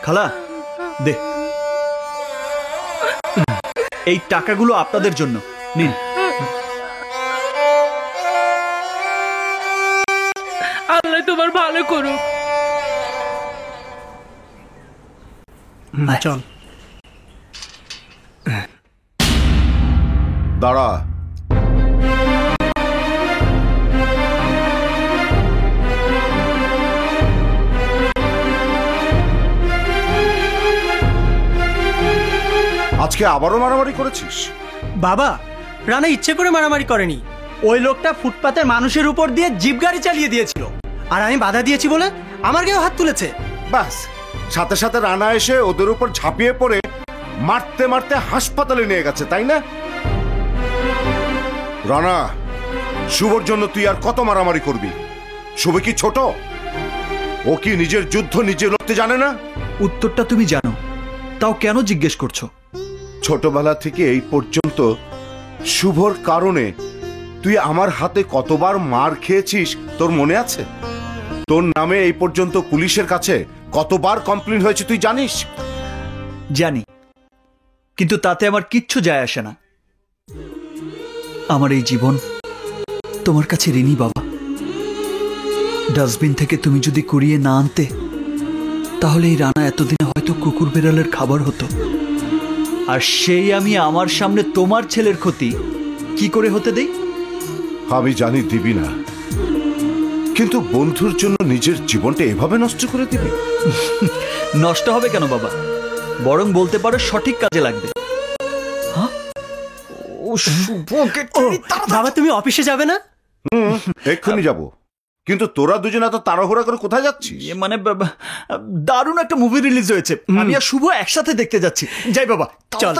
খালা দে, এই টাকাগুলো আপনাদের জন্য নিন। আল্লাহ তোমার ভালো করুক। চল দাঁড়া, আজকে আবারও মারামারি করেছিস? বাবা, রানা ইচ্ছে করে মারামারি করেনি। ওই লোকটা ফুটপাতের মানুষের উপর দিয়ে জিপ গাড়ি চালিয়ে দিয়েছিল, আর আমি বাধা দিয়েছি বলে আমার গায়ে হাত তুলেছে। ব্যাস, সাথে সাথে রানা এসে ওদের উপর ঝাঁপিয়ে পড়ে মারতে মারতে হাসপাতালে নিয়ে গেছে, তাই না? রানা, শুভর জন্য তুই আর কত মারামারি করবি? শুভ কি ছোট? ও কি নিজের যুদ্ধ নিজে লড়তে জানে না? উত্তরটা তুমি জানো, তাও কেন জিজ্ঞেস করছো? ছোটবেলা থেকে এই পর্যন্ত শুভর কারণে তুই আমার হাতে কতবার মার খেয়েছিস তোর মনে আছে? তোর নামে এই পর্যন্ত পুলিশের কাছে কতবার কমপ্লেন হয়েছে তুই জানিস? জানি, কিন্তু তাতে আমার কিচ্ছু যায় আসে না। আমার এই জীবন তোমার কাছে ঋণী বাবা। ডাস্টবিন থেকে তুমি যদি কুড়িয়ে না আনতে, তাহলে এই রানা এতদিনে হয়তো কুকুর বেড়ালের খাবার হতো। আর সেই আমি আমার সামনে তোমার ছেলের ক্ষতি কি করে হতে দেই? আমি জানি দিবি না, কিন্তু বন্ধুর জন্য নিজের জীবনটা এভাবে নষ্ট করে দিবি? নষ্ট হবে কেন বাবা, বরং বলতে পারো সঠিক কাজে লাগবে। বাবা, তুমি অফিসে যাবে না? এক্ষুনি যাব, কিন্তু তোরা দুজন এত তাড়াহুড়া করে কোথায় যাচ্ছিস? মানে দারুণ একটা মুভি রিলিজ হয়েছে, আমি আর শুভ একসাথে দেখতে যাচ্ছি। যাই বাবা, চল।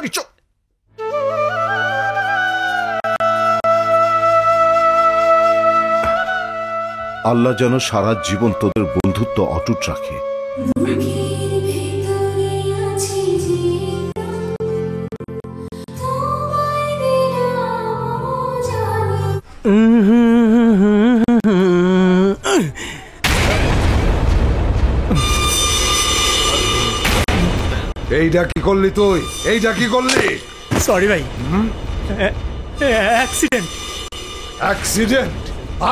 আল্লাহ যেন সারা জীবন তোদের বন্ধুত্ব অটুট রাখে। এইটা কি করলি তুই? এইটা কি করলি? সরি ভাই, অ্যাক্সিডেন্ট। অ্যাক্সিডেন্ট?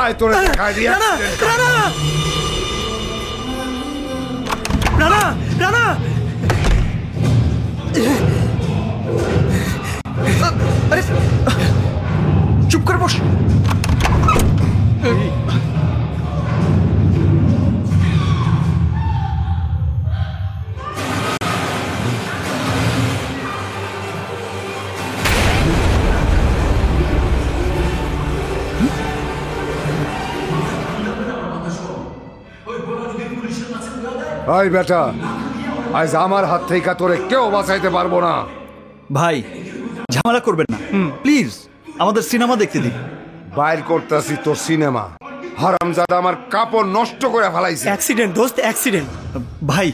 আয় তোরে দেখাই দি অ্যাক্সিডেন্ট। রানা, রানা, রানা, আরে চুপ করে বস। আই বেটা, আজ আমার হাত থেকে তোরে কেউ বাঁচাইতে পারবো না। ভাই ঝামেলা করবেন না প্লিজ, আমাদের সিনেমা দেখতে দিন। বাইর করতেছি তোর সিনেমা। হারামজাদা আমার কাপড় নষ্ট করে ফেলাইছে। অ্যাক্সিডেন্ট দোস্ত, অ্যাক্সিডেন্ট। ভাই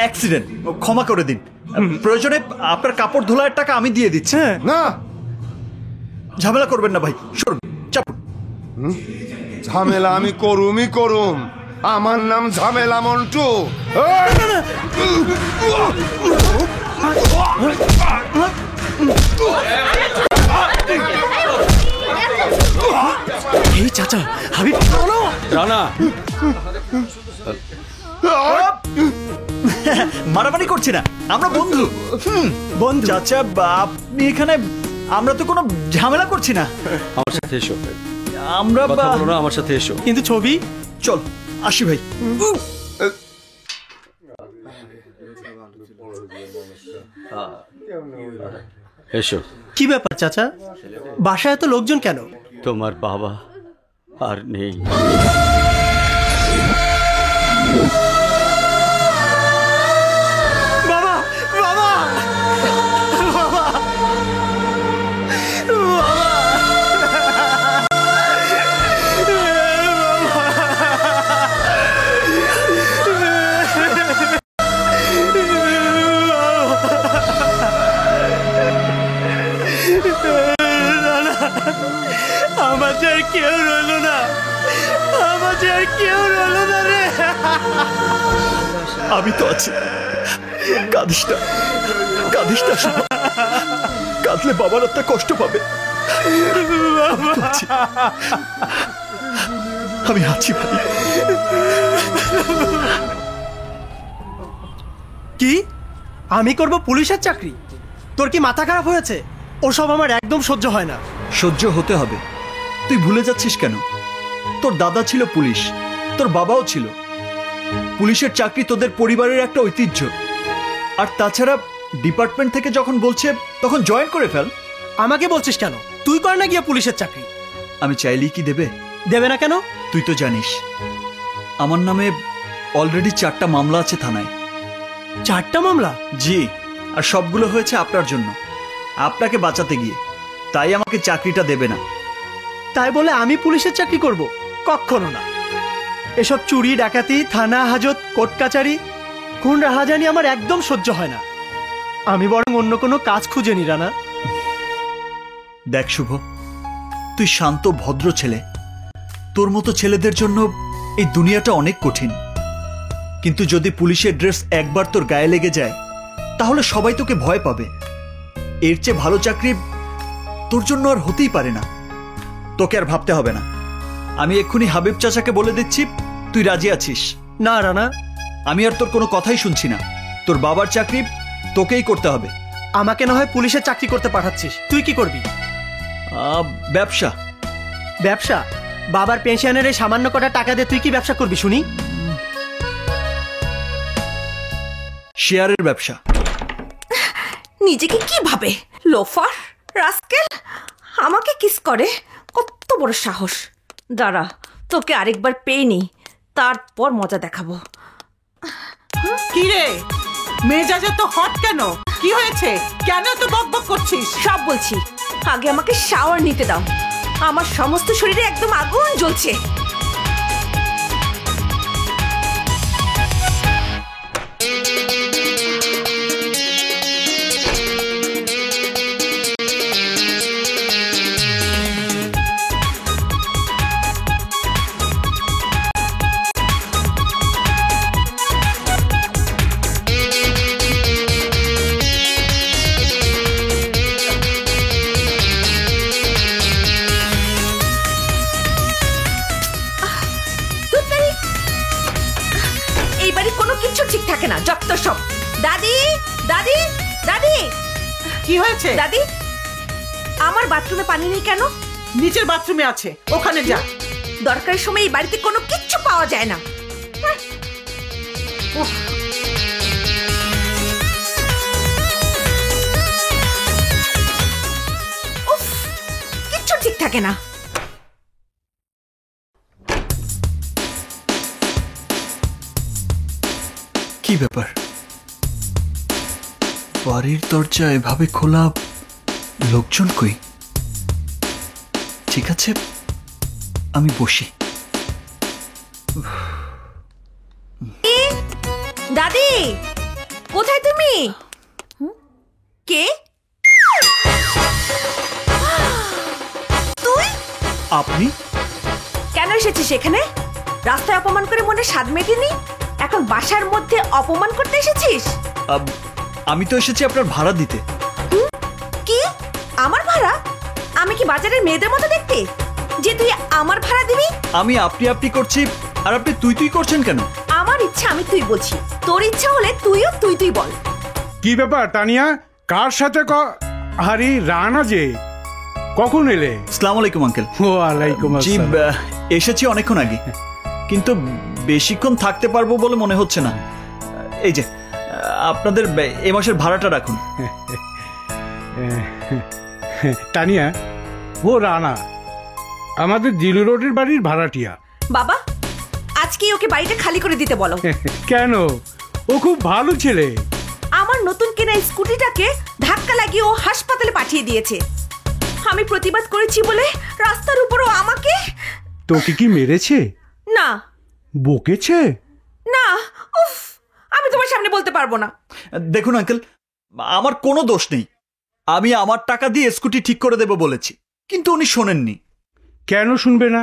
অ্যাক্সিডেন্ট, ক্ষমা করে দিন। প্রয়োজনে আপনার কাপড় ধোলার টাকা আমি দিয়ে দিচ্ছি। না, ঝামেলা করবেন না ভাই, সরুন, চাপুন। ঝামেলা আমি করুমই করুম। আমার নাম ঝামেলা মন্টু। এই চাচা, হাবিব রানা, মারামারি করছি না, আমরা বন্ধু। বন্ধু? চাচা আপনি এখানে, আমরা তো কোনো ঝামেলা করছি না। আমার সাথে এসো। আমরা কথা বলো না, আমার সাথে এসো। কিন্তু ছবি? চল আসি ভাই। এসো। কি ব্যাপার চাচা, বাসায় এত লোকজন কেন? তোমার বাবা আর নেই। বাবা, বাবা, বাবা, আমার কেউ রইলো না, আমাদের আর কেউ রইলো না রে। আমি তো আছি, কাঁদিস না, কাঁদিস না শুভ। কাঁদলে বাবার একটা কষ্ট পাবে। আমি তো আছি। আমি আছি ভাই। কি আমি করব পুলিশের চাকরি? তোর কি মাথা খারাপ হয়েছে? ওসব আমার একদম সহ্য হয় না। সহ্য হতে হবে। তুই ভুলে যাচ্ছিস কেন? তোর দাদা ছিল পুলিশ, তোর বাবাও ছিল। পুলিশের চাকরি তোদের পরিবারের একটা ঐতিহ্য। আর তাছাড়া ডিপার্টমেন্ট থেকে যখন বলছে তখন জয়েন করে ফেল। আমাকে বলছিস কেন? তুই কর না গিয়ে পুলিশের চাকরি। আমি চাইলেই কি দেবে? দেবে না কেন? তুই তো জানিস আমার নামে অলরেডি 4টা মামলা আছে থানায়। 4টা মামলা? জি, আর সবগুলো হয়েছে আপনার জন্য, আপনাকে বাঁচাতে গিয়ে। তাই আমাকে চাকরিটা দেবে না। তাই বলে আমি পুলিশের চাকরি করব? কখনো না। এসব চুরি, ডাকাতি, থানা হাজত, কোর্ট কাচারি, খুন রাহাজানি আমার একদম সহ্য হয় না। আমি বরং অন্য কোনো কাজ খুঁজে নি রানা। দেখ শুভ, তুই শান্ত ভদ্র ছেলে। তোর মতো ছেলেদের জন্য এই দুনিয়াটা অনেক কঠিন। কিন্তু যদি পুলিশের ড্রেস একবার তোর গায়ে লেগে যায় তাহলে সবাই তোকে ভয় পাবে। এর চেয়ে ভালো চাকরি তোর জন্য আর হতেই পারে না। তোকে আর ভাবতে হবে না। আমি এক্ষুনি হাবিব চাচাকে বলে দিচ্ছি তুই রাজি আছিস। না রানা, আমি আর তোর কোনো কথাই শুনছি না। তোর বাবার চাকরি তোকেই করতে হবে। আমাকে না হয় পুলিশের চাকরি করতে পাঠাচ্ছিস, তুই কি করবি? ব্যবসা। ব্যবসা? বাবার পেনশনের এই সামান্য কটা টাকা দিয়ে তুই কি ব্যবসা করবি শুনি? শেয়ারের ব্যবসা। নিজেকে কি ভাবে? লোফার, রাস্কেল, আমাকে কিস করে? কত বড় সাহস! দাঁড়া, তোকে আরেকবার পেয়ে নি, তারপর মজা দেখাবো। কি রে, মেজাজ তো হট কেন? কি হয়েছে? কেন তো বকবক করছিস? সব বলছি, আগে আমাকে শাওয়ার নিতে দাও। আমার সমস্ত শরীরে একদম আগুন জ্বলছে। থাকে না, যত সব। দাদি, দাদি, দাদি! কি হয়েছে? দাদি, আমার বাথরুমে পানি নেই কেন? নিচের বাথরুমে আছে, ওখানে যা। দরকারের সময় এই বাড়িতে কোনো কিচ্ছু পাওয়া যায় না। উফ, কিচ্ছু ঠিক থাকে না। কি ব্যাপার? বাড়ির দরজা এভাবে খোলা, লোকজন কই? ঠিক আছে, আমি বসি। দাদি, কোথায় তুমি? কে তুই? আপনি কেন এসেছিস এখানে? রাস্তায় অপমান করে মনে স্বাদ মেটেনি, এখন বাসার মধ্যে অপমান করতে এসেছিস? আমি তো এসেছি আপনার ভাড়া দিতে। কি? আমার ভাড়া? আমি কি বাজারের মেয়েদের মতো দেখতে যে তুই আমার ভাড়া দিবি? আমি আপনি করছি আর আপনি তুই করছেন কেন? আমার ইচ্ছা আমি তুই বলছি, তোর ইচ্ছা হলে তুইও তুই বল। কি ব্যাপার তানিয়া, কার সাথে আরে রানা যে, কখন এলে? আসসালামু আলাইকুম আঙ্কেল। ওয়ালাইকুম জি, আসসালাম। এসেছি অনেকক্ষণ আগে, কিন্তু বেশিক্ষণ থাকতে পারবো বলে মনে হচ্ছে না। এই যে আপনাদের এ মাসের ভাড়াটা রাখুন। তানিয়া, ও রানা আমাদের জিলু রোডের বাড়ির ভাড়াটিয়া। বাবা, আজকে ওকে বাড়িটা খালি করে দিতে বলো। কেন? ও খুব ভালো ছেলে। আমার নতুন কেনা স্কুটিটাকে ধাক্কা লাগিয়ে ও হাসপাতালে পাঠিয়ে দিয়েছে। আমি প্রতিবাদ করেছি বলে রাস্তার উপর ও আমাকে। তোকে কি মেরেছে? না। বকেছে? না। উফ, আমি তোমার সামনে বলতে পারবো না। দেখুন আঙ্কেল, আমার কোনো দোষ নেই। আমি আমার টাকা দিয়ে স্কুটি ঠিক করে দেব বলেছি, কিন্তু উনি শোনেননি। কেন শুনবে না?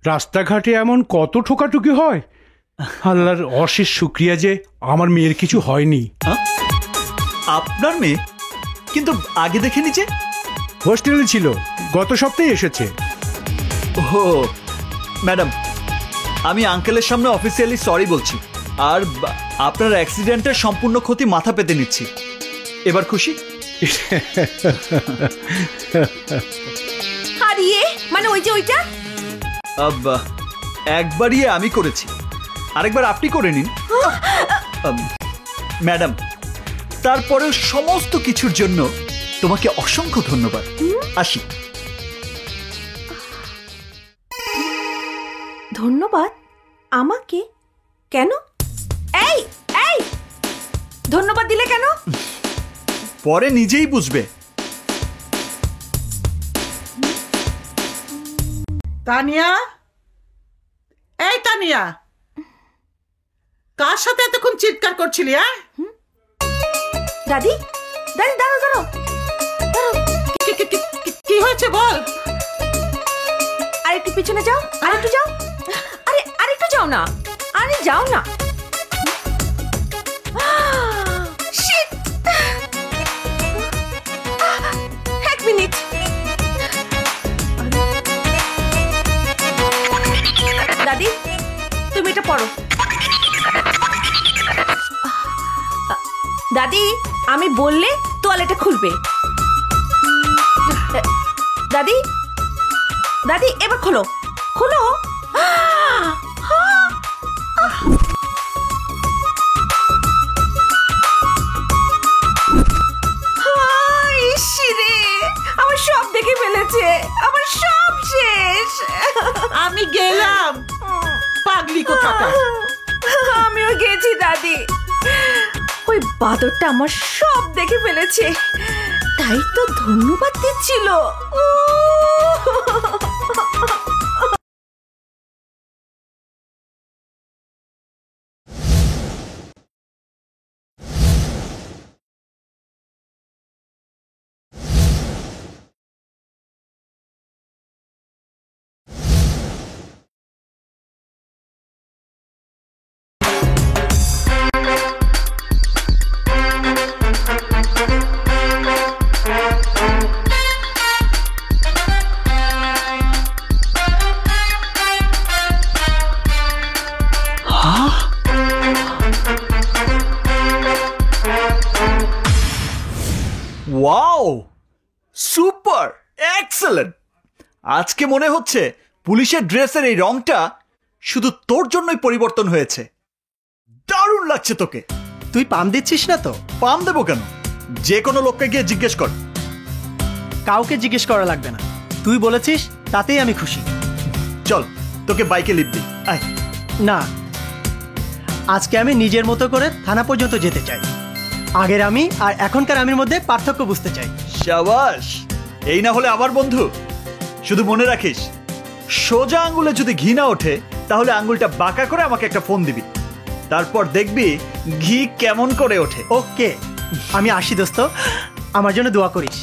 রাস্তাঘাটে এমন কত ঠোকাঠুকি হয়। আল্লাহর অশেষ শুক্রিয়া যে আমার মেয়ের কিছু হয়নি। আপনার মেয়ে? কিন্তু আগে দেখেনি যে। হোস্টেলে ছিল, গত সপ্তাহে এসেছে। ও ম্যাডাম, আমি আঙ্কেলের সামনে অফিসিয়ালি সরি বলছি, আর আপনার অ্যাক্সিডেন্টের সম্পূর্ণ ক্ষতি মাথা পেতে নিচ্ছি। এবার খুশি? আর ইয়ে মানে ওই যে ওইটা একবার আমি করেছি, আরেকবার আপনি করে নিন। ম্যাডাম, তারপরেও সমস্ত কিছুর জন্য তোমাকে অসংখ্য ধন্যবাদ। আসি। ধন্যবাদ আমাকে? কেন? এই এই ধন্যবাদ দিলে কেন? পরে নিজেই বুঝবে। তানিয়া, এই তানিয়া, কার সাথে এতক্ষণ চিৎকার করছিলি? হ্যাঁ, দাদি দাদি দাঁড়াও দাঁড়াও দাঁড়াও। কি হয়েছে বল। আরেকটু পিছনে যাও, আরেকটু যাও। আরে আরেকটু যাও না, আরে যাও না। Shit! এক মিনিট। দাদি তুমি এটা পড়ো। দাদি আমি বললে তোয়ালেটা খুলবে। দাদি দাদি এবার খোলো খোলো। ইসিরে, আমার সব দেখে ফেলেছে, আমার সব শেষ। আমি গেলাম, পাগলি কোথাকার। আমিও গেছি দাদি, ওই বাদরটা আমার সব দেখে ফেলেছে, তাই তো ধন্যবাদ দিচ্ছিল। Wow, super, excellent. আজকে মনে হচ্ছে পুলিশের ড্রেসের এই রংটা শুধু তোর জন্যই পরিবর্তন হয়েছে। দারুণ লাগছে তোকে। তুই পাম দিচ্ছিস না তো? পাম দেবো কেন? যে কোনো লোককে গিয়ে জিজ্ঞেস কর। কাউকে জিজ্ঞেস করা লাগবে না, তুই বলেছিস তাতেই আমি খুশি। চল তোকে বাইকে লিপ দিই, আয়। না, আজকে আমি নিজের মতো করে থানা পর্যন্ত যেতে চাই। আগের আমি আর এখনকার আমির মধ্যে পার্থক্য বুঝতে চাই। শাবাশ, এই না হলে আমার বন্ধু। শুধু মনে রাখিস, সোজা আঙ্গুলে যদি ঘি না ওঠে তাহলে আঙ্গুলটা বাঁকা করে আমাকে একটা ফোন দিবি, তারপর দেখবি ঘি কেমন করে ওঠে। ওকে, আমি আসি দোস্ত, আমার জন্য দোয়া করিস।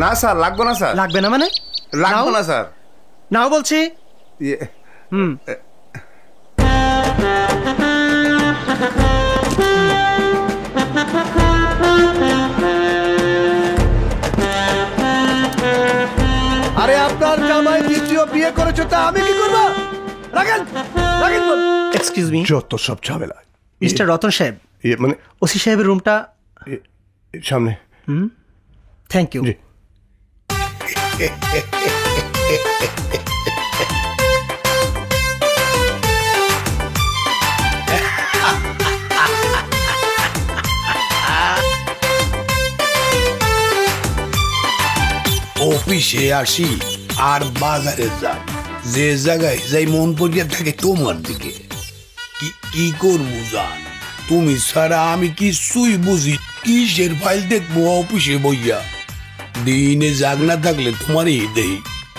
না স্যার, লাগবে না স্যার। লাগবে না মানে? লাগবে না স্যার। নাও বলছি। আরে আপনার জামাই দ্বিতীয় বিয়ে করেছে, তা আমি কি করবো? রাখেন রাখেন। এক্সকিউজ মি, যত সব ঝামেলা। মিস্টার রতন সাহেব, মানে ওসি সাহেবের রুমটা সামনে। Thank you. অফিসে আসি আর বাজারে যাই, যে জায়গায় যাই মন পড়িয়া থাকে তোমার দিকে। কি করবো জান, তুমি ছাড়া আমি কিছুই বুঝি। কিসের ফাইল দেখবো অফিসে বইয়া? দিনে জাগ না থাকলে তোমারই দেই,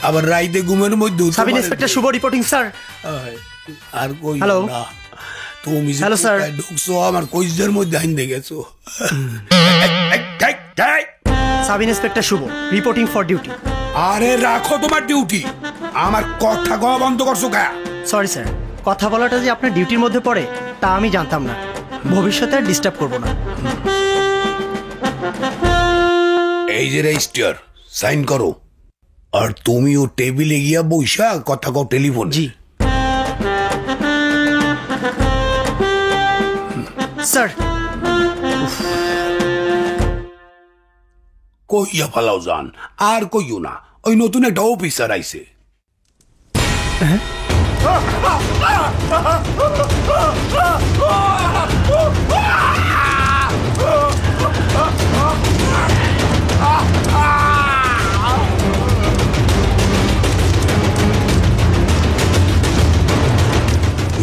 আবার রাইতে ঘুমের মধ্যে। Sub inspector Shubho reporting sir. আর কই হ্যালো না, তুমি হ্যালো স্যার ঢুকছো আমার কইজের মধ্যে আইন দেখেছো। Sub inspector Shubho, reporting for duty. আরে রাখো তোমার ডিউটি, আমার কথা কওয়া বন্ধ করছো কা? সরি স্যার, কথা বলাটা যে আপনার ডিউটির মধ্যে পড়ে তা আমি জানতাম না। ভবিষ্যতে আর ডিস্টার্ব করবো না। এই যে রেজিস্টার, সাইন করো। আর তুমিও টেবিলে গিয়া বইসা কথা কও টেলিফোন। জি স্যার। কইয়া ফালাও যান, আর কইও না, ওই নতুন একটা অফিসার আইছে।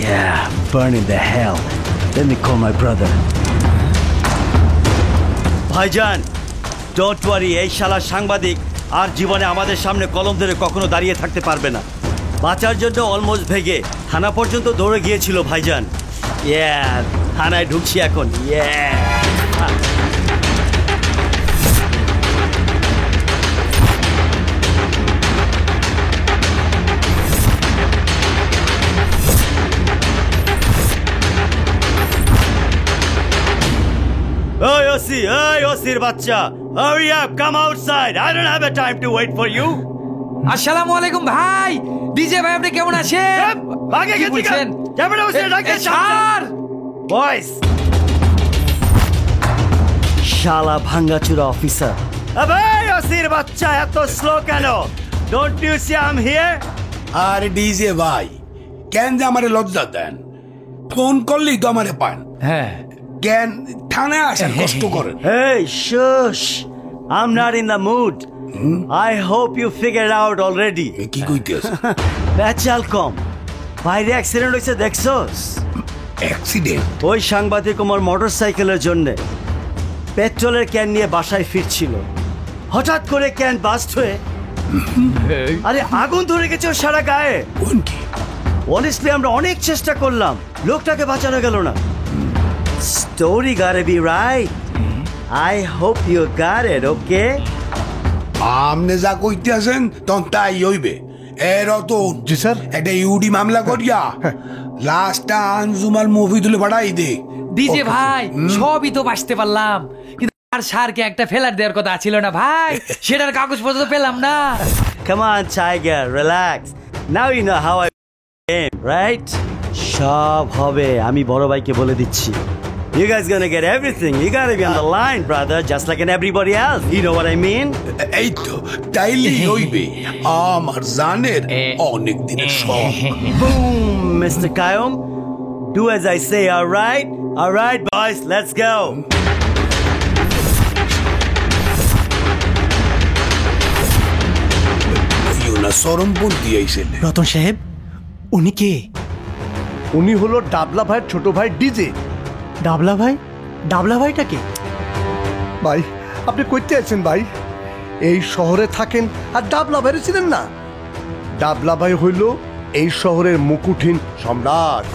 Yeah, burning the hell. Let me call my brother. ভাইজান, ডোন্ট ওয়ারি, এই শালা সাংবাদিক আর জীবনে আমাদের সামনে কলম ধরে কখনো দাঁড়িয়ে থাকতে পারবে না। বাঁচার জন্য অলমোস্ট ভেগে থানা পর্যন্ত দৌড়ে গিয়েছিল ভাইজান। ইয়া, থানায় ঢুকছি এখন। ইয়া, Hey, Ossi! Hey, Ossir bacha! Hurry up! Come outside! I don't have a time to wait for you! আসসালামু আলাইকুম ভাই। ডিজে ভাই আপনি কেমন আছেন? আগে কি বলছেন? ক্যামেরা বসে রাখে স্যার। বয়েস! শালা ভাঙ্গাচুরা অফিসার। আবে ওসির বাচ্চা, এত স্লো কেন? Don't you see I am here? আর ডিজে ভাই, কেন যে আমারে লজ্জা দেন? ফোন করলেই তো আমারে পান। হ্যাঁ, কেন থানায় আসেন কষ্ট করেন? Hey, shush! I'm not in the mood. I hope you figured out already. কি কইতেছ? বেচাল কম। বাইরে অ্যাক্সিডেন্ট হয়েছে দেখছস? অ্যাক্সিডেন্ট? ওই সাংবাদিক আমার মোটরসাইকেলের জন্য পেট্রোলের ক্যান নিয়ে বাসায় ফিরছিল, হঠাৎ করে ক্যান বাস্ট হয়ে আরে আগুন ধরে গেছে ওর সারা গায়ে। কোন কি? অনেস্টলি আমরা অনেক চেষ্টা করলাম, লোকটাকে বাঁচানো গেল না। Story gotta be right. I hope you got it, okay? আমনে যা কইতে আছেন তখন তাই হইবে। এর তো জি স্যার। একটা ইউডি মামলা করিয়া লাস্টটা আঞ্জুমাল মুভি তুলে পাঠাই দে। ডিজে ভাই সবই তো বাঁচতে পারলাম, কিন্তু আর স্যারকে একটা ফেলার দেওয়ার কথা ছিল না ভাই, সেটার কাগজপত্র তো পেলাম না। Come on, Tiger, relax. Now you know how I am, right? সব হবে, আমি বড় ভাইকে বলে দিচ্ছি। You guys gonna get everything. You gotta be on the line, brother, just like in everybody else. You know what I mean? এই তো তাইলেই হইবে। আমার জানের অনেক দিনের শখ। Boom, Mr. Kayum. Do as I say, all right? All right, boys, let's go. ইউনা সরমপন্থী আইছেন। রতন সাহেব, উনি কে? উনি হলো ডাবলা ভাইয়ের ছোট ভাই ডিজে। ডাবলা ভাই? ডাবলা ভাইটা কে? ভাই আপনি কইতে আছেন ভাই? এই শহরে থাকেন আর ডাবলা ভাইরে ছিলেন না? ডাবলা ভাই হইল এই শহরের মুকুটহীন সম্রাট।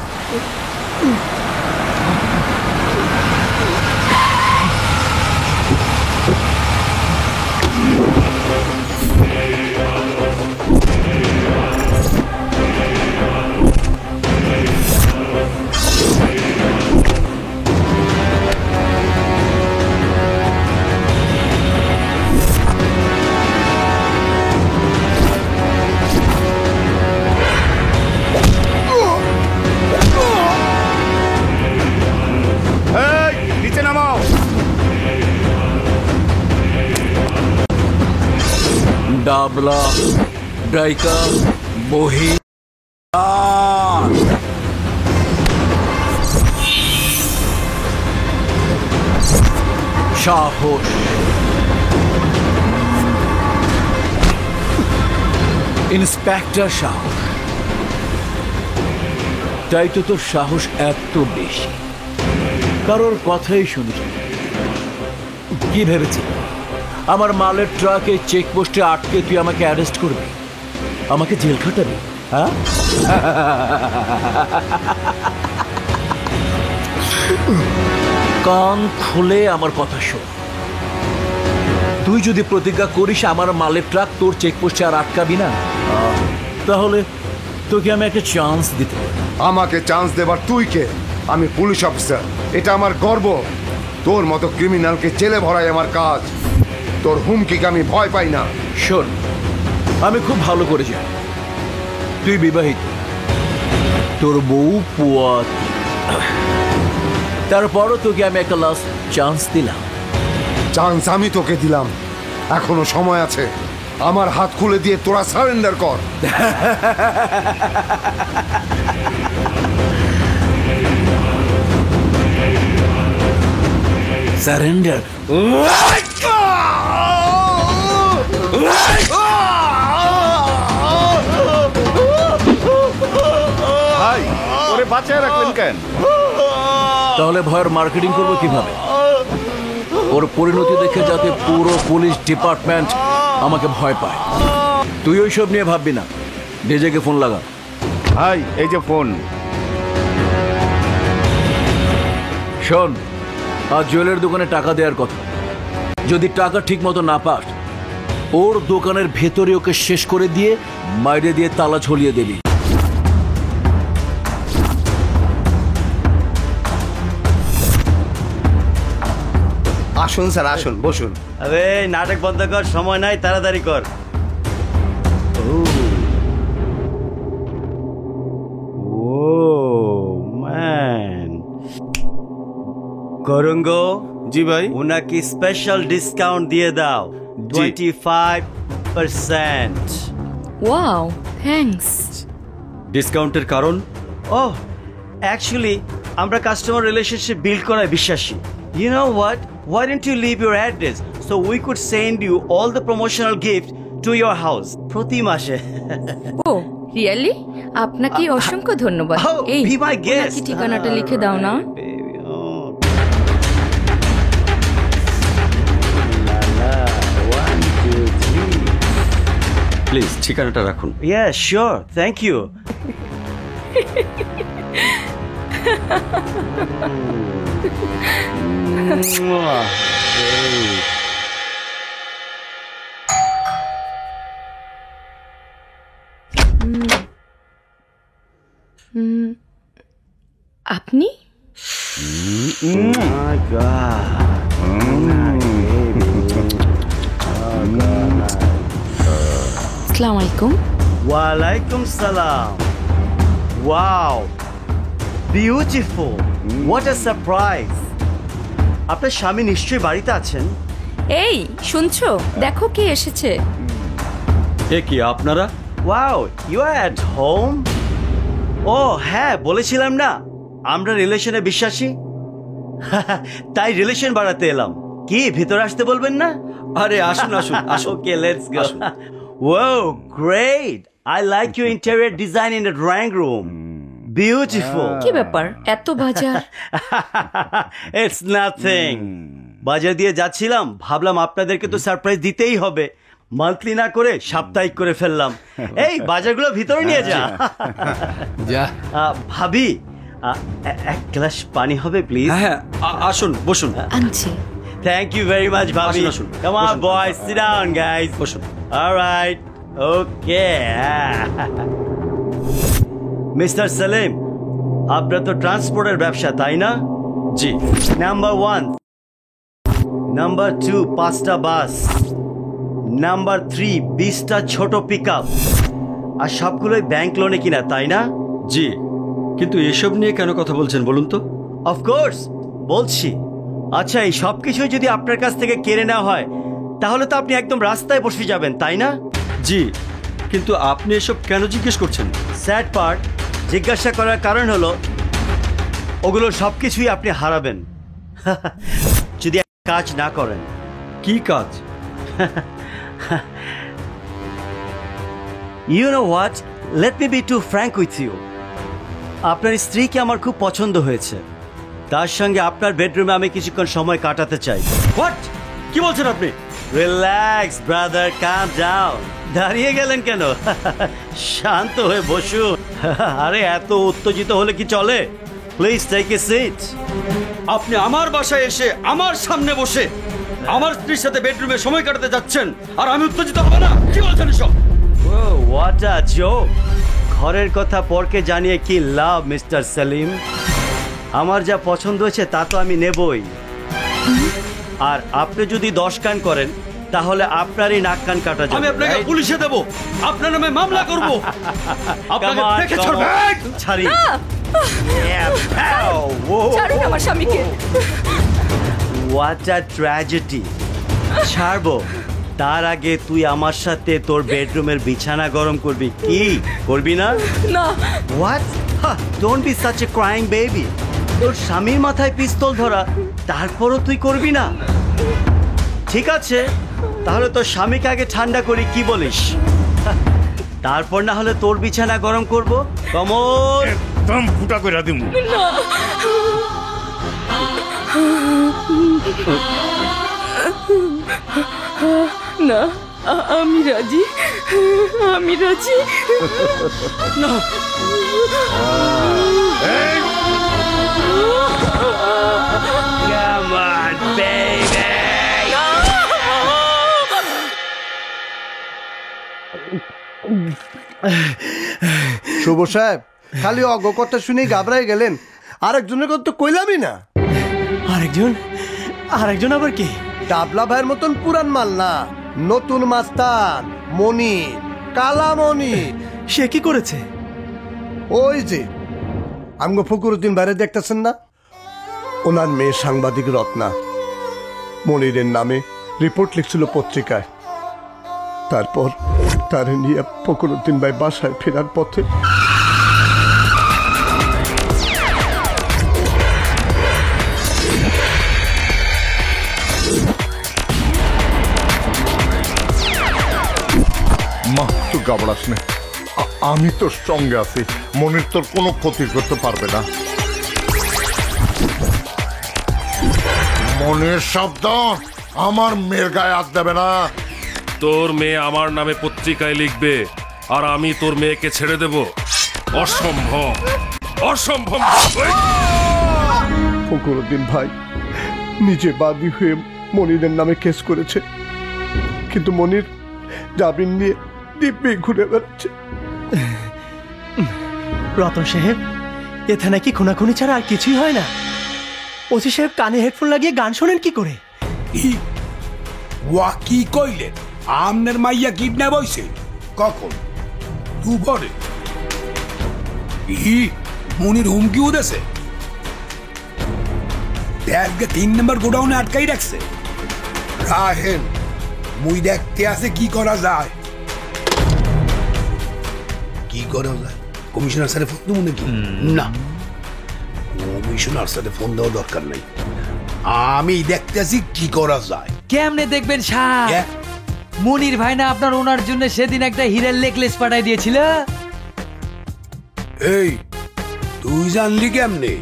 নিচে নামাও। ডাবলা ডাইকা বহি সাহস, ইন্সপেক্টর সাহস। তাই তো তোর সাহস এত বেশি, কারোর কথাই শুনিস না। কি ভেবেছি আমার মালের ট্রাকে চেকপোস্টে আটকে তুই আমাকে অ্যারেস্ট করবি, আমাকে জেল খাটাবি? হ্যাঁ, কান খুলে আমার কথা শোন। তুই যদি প্রতিজ্ঞা করিস আমার মালের ট্রাক তোর চেকপোস্টে আর আটকাবি না, তাহলে তোকে আমি একটা চান্স দিতে পারি। আমাকে চান্স দেবার তুই কে? আমি পুলিশ অফিসার, এটা আমার গর্ব। তোর মতো ক্রিমিনালকে জেলে ভরাই আমার কাজ। তোর হুমকিকে আমি ভয় পাই না। শোন, আমি খুব ভালো করে জানি তুই বিবাহিত, তোর বউ পুয়াত, তারপরও তোকে আমি একটা লাস্ট চান্স দিলাম। চান্স আমি তোকে দিলাম, এখনো সময় আছে। আমার হাত খুলে দিয়ে তোরা সারেন্ডার কর। সারেন্ডার? ভাই, ওরে বাঁচায় রাখলেন কেন? তাহলে ভয়ের মার্কেটিং করবো কিভাবে? ওর পরিণতি দেখে যাতে পুরো পুলিশ ডিপার্টমেন্ট আমাকে ভয় পায়। তুই ওইসব নিয়ে ভাববি না, নিজেকে ফোন লাগা। ভাই, এই যে ফোন। শোন, আজ জুয়েলের দোকানে টাকা দেওয়ার কথা। যদি টাকা ঠিক মতো না পাস, ওর দোকানের ভেতরে ওকে শেষ করে দিয়ে বাইরে দিয়ে তালা ঝুলিয়ে দিবি। আসুন স্যার, আসুন, বসুন। আরে নাটক বন্ধ কর, সময় নাই, তাড়াতাড়ি কর। ও ম্যান, গৌরঙ্গ। জি ভাই। উনাকে স্পেশাল ডিসকাউন্ট দিয়ে দাও, 25%। Wow, thanks. ডিসকাউন্টের কারণ? ও অ্যাকচুয়ালি আমরা কাস্টমার রিলেশনশিপ বিল্ড করায় বিশ্বাসী। You know what? Why don't you leave your address so we could send you all the promotional gifts to your house প্রতি মাসে? ও রিয়েলি? আপনাকে অসংখ্য ধন্যবাদ। Oh, এই be my guest. ওনাকে ঠিকানাটা লিখে দাও না। প্লিজ ঠিকানাটা রাখুন। Yeah, sure. Thank you. আপনি? My God. আসসালামু আলাইকুম। ওয়ালাইকুম সালাম। Wow. Beautiful. What a surprise. আপনার স্বামী নিশ্চয়ই বাড়িতে আছেন। এই শুনছো, দেখো কে এসেছে। এ কি আপনারা? Wow, you are at home? ও হ্যাঁ, বলেছিলাম না আমরা রিলেশনে বিশ্বাসী। তাই রিলেশন বাড়াতে এলাম। কি ভিতরে আসতে বলবেন না? আরে আসুন আসুন আসুন। Okay, let's go. Wow, great. I like your interior design in the drawing room. Beautiful. কি ব্যাপার, এত বাজার? It's nothing. বাজার দিয়ে যাচ্ছিলাম, ভাবলাম আপনাদেরকে তো সারপ্রাইজ দিতেই হবে। মান্থলি না করে সাপ্তাহিক করে ফেললাম। এই বাজারগুলো ভিতরে নিয়ে যা। যা। ভাবি, এক গ্লাস পানি হবে প্লিজ? হ্যাঁ, আসুন বসুন। আনছি। Thank you very much, ভাবি। আসুন। Come on, boys, sit down, guys. বসুন। All right. Okay. Mister Selim, আপনার তো ট্রান্সপোর্টের ব্যবসা, তাই না? জি। নাম্বার 1, নাম্বার 2 5টা বাস, নাম্বার 3 20টা ছোট পিকআপ, আর সবগুলোই ব্যাংক লোনে কিনা, তাই না? জি, কিন্তু এসব নিয়ে কেন কথা বলছেন বলুন তো? অফকোর্স বলছি। আচ্ছা, এই সব কিছুই যদি আপনার কাছ থেকে কেড়ে নেওয়া হয়, তাহলে তো আপনি একদম রাস্তায় বসে যাবেন, তাই না? জি, কিন্তু আপনি এসব কেন জিজ্ঞেস করছেন? স্যাড পার্ট, জিজ্ঞাসা করার কারণ হলো ওগুলো সবকিছুই আপনি হারাবেন যদি কাজ না করেন। কি কাজ? You know what? Let me be too frank with you. আপনার স্ত্রীকে আমার খুব পছন্দ হয়েছে। তার সঙ্গে আপনার বেডরুমে আমি কিছুক্ষণ সময় কাটাতে চাই। হোয়াট? কি বলছেন আপনি? রিল্যাক্স ব্রাদার, কাম ডাউন। দাঁড়িয়ে গেলেন কেন? শান্ত হয়ে বসুন। আরে এত উত্তেজিত হলে কি চলে? Please take a seat. আপনি আমার বাসায় এসে আমার সামনে বসে আমার স্ত্রীর সাথে বেডরুমে সময় কাটাতে যাচ্ছেন আর আমি উত্তেজিত হব না? কি বলছেন এসব? ও হোয়াট আ জোক! ঘরের কথা পরকে জানিয়ে কি লাভ মিস্টার সেলিম? আমার যা পছন্দ হয়েছে তা তো আমি নেবই। আর আপনি যদি 10 কান করেন তাহলে আপনারই নাক কান কাটা যাবে। আমি আপনাকে পুলিশে দেব, আপনার নামে মামলা করব। আপনাকে দেখে ছাড়ব। ছাড়ি। ছাড়ুন আমার স্বামীকে। What a tragedy! ছাড়বো তার আগে তুই আমার সাথে তোর বেডরুমের বিছানা গরম করবি কি করবি না? না। What? Don't be such a crying baby. তোর স্বামীর মাথায় পিস্তল ধরা, তারপরও তুই করবি না? ঠিক আছে, তাহলে তোর স্বামীকে আগে ঠান্ডা করি, কি বলিস? তারপর না হলে তোর বিছানা গরম করব। কমল একদম ফুটা করে দিমু। না, আমি রাজি, আমি রাজি। না। Come on, baby. শুভ সাহেব, খালি অজ্ঞ কথা শুনে ঘাবড়াই গেলেন, আরেকজনের কথা তো কইলামই না। আরেকজন আবার কি? ডাবলা ভাইয়ের মতন পুরান মাল না, নতুন মাস্তান মনি, কালামণি। সে কি করেছে? ওই যে আমগো ফকরুদ্দিন বাইরে দেখতেছেন না, ওনার মেয়ে সাংবাদিক রত্না মনিরের নামে রিপোর্ট লিখছিল পত্রিকায়। তারপর তার নিয়ে ফকরুদ্দিন ভাই বাসায় ফেরার পথে মা তুই ঘাবড়াস না, আমি তোর সঙ্গে আছি। মনির তোর কোনো ক্ষতি করতে পারবে না। মনের শব্দ আমার মেয়ের গায়ে হাত দেবে না। তোর মেয়ে আমার নামে পত্রিকায় লিখবে আর আমি তোর মেয়েকে ছেড়ে দেব? অসম্ভব, অসম্ভব। ফকরুদ্দিন ভাই নিজে বাদী হয়ে মনিরের নামে কেস করেছে, কিন্তু মনির জামিন নিয়ে দিব্যি ঘুরে বেড়াচ্ছে। রতন সাহেব, এ থানায় কি খুনাখুনি ছাড়া আর কিছুই হয় না? ওসি সাহেব কানে হেডফোন লাগিয়ে গান শোনেন কি করে? ওয়া কি কইলেন? আমনের মাইয়া কিডন্যাপ হইছে? কখন? দুপুরে? মনির হুমকি উদেছে? 3 নম্বর গোডাউনে আটকাই রাখছে। রাহেন, মুই দেখতে আছে কি করা যায়। কি করা যায়? কমিশনার স্যারে ফোন দেবো নাকি? না, কমিশনার স্যারে ফোন দেওয়া দরকার নাই। আমি দেখতে আছি কি করা যায়। কেমনে দেখবেন স্যার? মনির ভাই না আপনার ওনার জন্য সেদিন একটা হীরের নেকলেস পাঠাই দিয়েছিল। এই তুই জানলি কেমনে?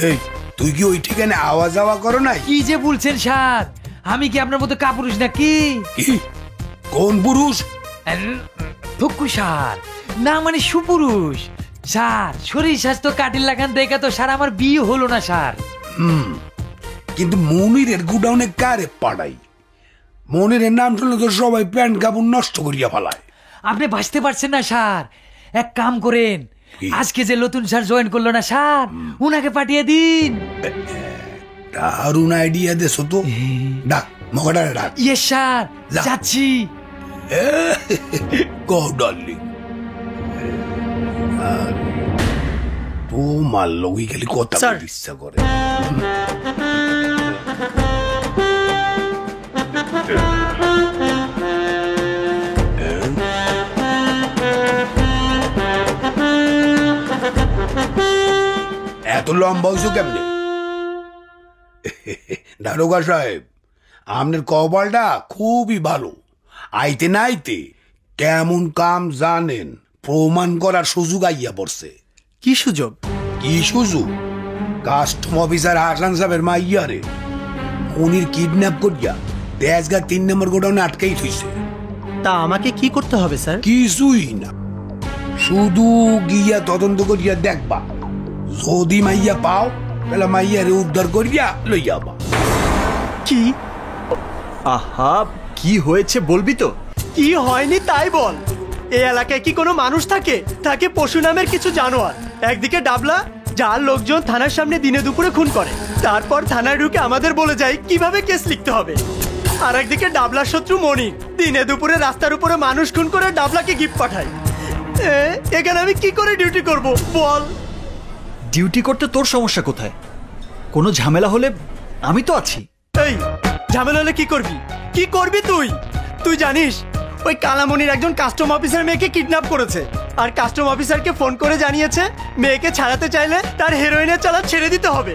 এই তুই কি ওই ঠিকানে আওয়া যাওয়া করো নাই? কি যে বলছেন স্যার, আমি কি আপনার মতো কাপুরুষ নাকি? কি কোন পুরুষ? ফুকু স্যার, না মানে সুপুরুষ স্যার। শরীর স্বাস্থ্য কাটিল লাগান দেখে তো স্যার আমার বিয়ে হলো না স্যার। কিন্তু মনিরের গুডাউনে কারে পাঠাই? মনিরের নাম শুনলে তো সবাই প্যান্ট কাপড় নষ্ট করিয়া ফেলায়। আপনি বাঁচতে পারছেন না স্যার, এক কাম করেন, আজকে যে নতুন স্যার জয়েন করলো না স্যার, উনাকে পাঠিয়ে দিন। দারুণ আইডিয়া দেছো তো। ডাক মগাটা ডাক। ইয়েস স্যার, যাচ্ছি। গো ডার্লিং, তোমার লগি খালি কথা বলতে ইচ্ছা করে। এত লম্বা হইছো কেমনে? দারোগা সাহেব, আপনার কপালটা খুবই ভালো। আইতে না আইতে কেমন কাম জানেন প্রমাণ করার সুযোগ আইয়া পড়ছে। কি সুযোগ? কি সুযোগ? কাস্টম অফিসার হাসান সাহেবের মাইয়ারে মনির কিডন্যাপ করিয়া তেজগাঁ 3 নম্বর গোডাউনে আটকাই থইছে। তা আমাকে কি করতে হবে স্যার? কিছুই না, শুধু গিয়া তদন্ত করিয়া দেখবা। যদি মাইয়া পাও তাহলে মাইয়ারে উদ্ধার করিয়া লইয়া বা। কি আহা, কি হয়েছে বলবি তো? কি হয়নি তাই বল। এই এলাকায় কি কোনো মানুষ থাকে? থাকে পশু নামের কিছু জানোয়ার। একদিকে ডাবলা, যার লোকজন থানার সামনে দিনে দুপুরে খুন করে, তারপর থানায় ঢুকে আমাদের বলে যায় কিভাবে কেস লিখতে হবে। আর একদিকে ডাবলার শত্রু মনি, দিনে দুপুরে রাস্তার উপরে মানুষ খুন করে ডাবলাকে গিফট পাঠায়। এখানে আমি কি করে ডিউটি করব বল? ডিউটি করতে তোর সমস্যা কোথায়? কোনো ঝামেলা হলে আমি তো আছি। এই ঝামেলা হলে কি করবি? কি করবি তুই? তুই জানিস ওই কালামনির একজন কাস্টম অফিসার মেয়েকে কিডন্যাপ করেছে, আর কাস্টম অফিসারকে ফোন করে জানিয়েছে মেয়েকে ছাড়াতে চাইলে তার হেরোইনের চালান ছেড়ে দিতে হবে।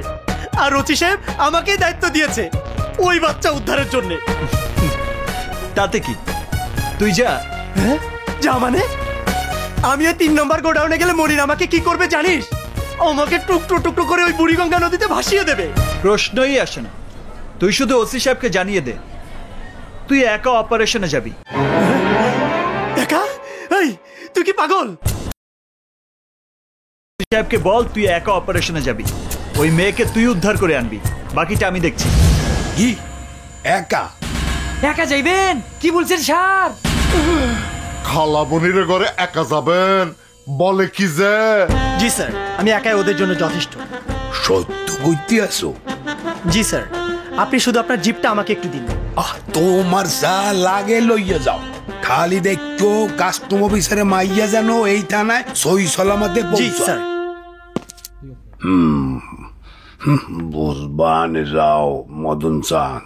আর ওসি সাহেব আমাকেই দায়িত্ব দিয়েছে ওই বাচ্চা উদ্ধারের জন্য। তাতে কি, তুই যা। হ্যাঁ, যা মানে? আমি ওই 3 নম্বর গোডাউনে গেলে মনির আমাকে কি করবে জানিস? আমাকে টুকরো টুকরো করে ওই বুড়িগঙ্গা নদীতে ভাসিয়ে দেবে। প্রশ্নই আসে না। তুই শুধু ওসি সাহেবকে জানিয়ে দে তুই একা অপারেশনে যাবি। একা? এই তুই কি পাগল? ওসি সাহেবকে বল তুই একা অপারেশনে যাবি। ওই মেয়েকে তুই উদ্ধার করে আনবি, বাকিটা আমি দেখছি। কি একা? একা যাইবেন? কি বলছেন স্যার? খালাবনির ঘরে একা যাবেন বলে কি যে? জি স্যার, আমি একাই ওদের জন্য যথেষ্ট। সত্য কইতে আসো? জি স্যার, আপনি শুধু আপনার জিপটা আমাকে একটু দিন। তোমার যা লাগে লইয়া যাও, খালি দেখো কাস্টম অফিসারে মাইয়া যেন এই থানায় সই সালামতে পৌঁছায়। বুঝবানে যাও মদন চান,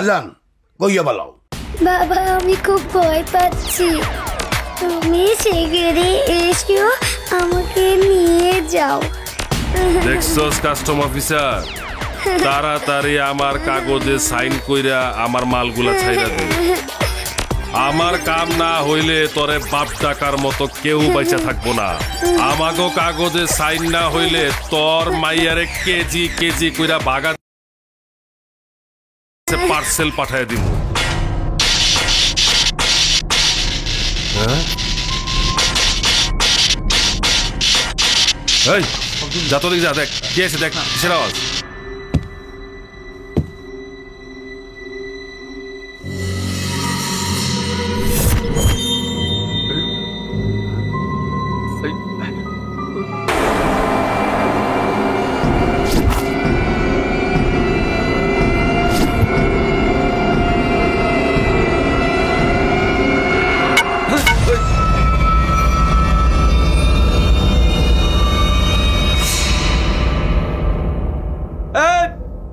যান কইয়া বলাও। বাবা, আমি খুব ভয় পাচ্ছি, তুমি শিগগিরই এসো, আমাকে নিয়ে যাও। দেখছস কাস্টম অফিসার, তাড়াতাড়ি আমার কাগজে সাইন কইরা আমার মালগুলা ছাইরা দে। আমার কাম না হইলে তোরে বাপ ডাকার মতো কেউ বাইচা থাকবো না। আমাগো কাগজে সাইন না হইলে তোর মাইয়ারে কেজি কেজি কইরা বাগা পার্সেল পাঠায় দিব। এই যা তো দেখ, যা দেখ কি আছে, দেখ কিসের আওয়াজ।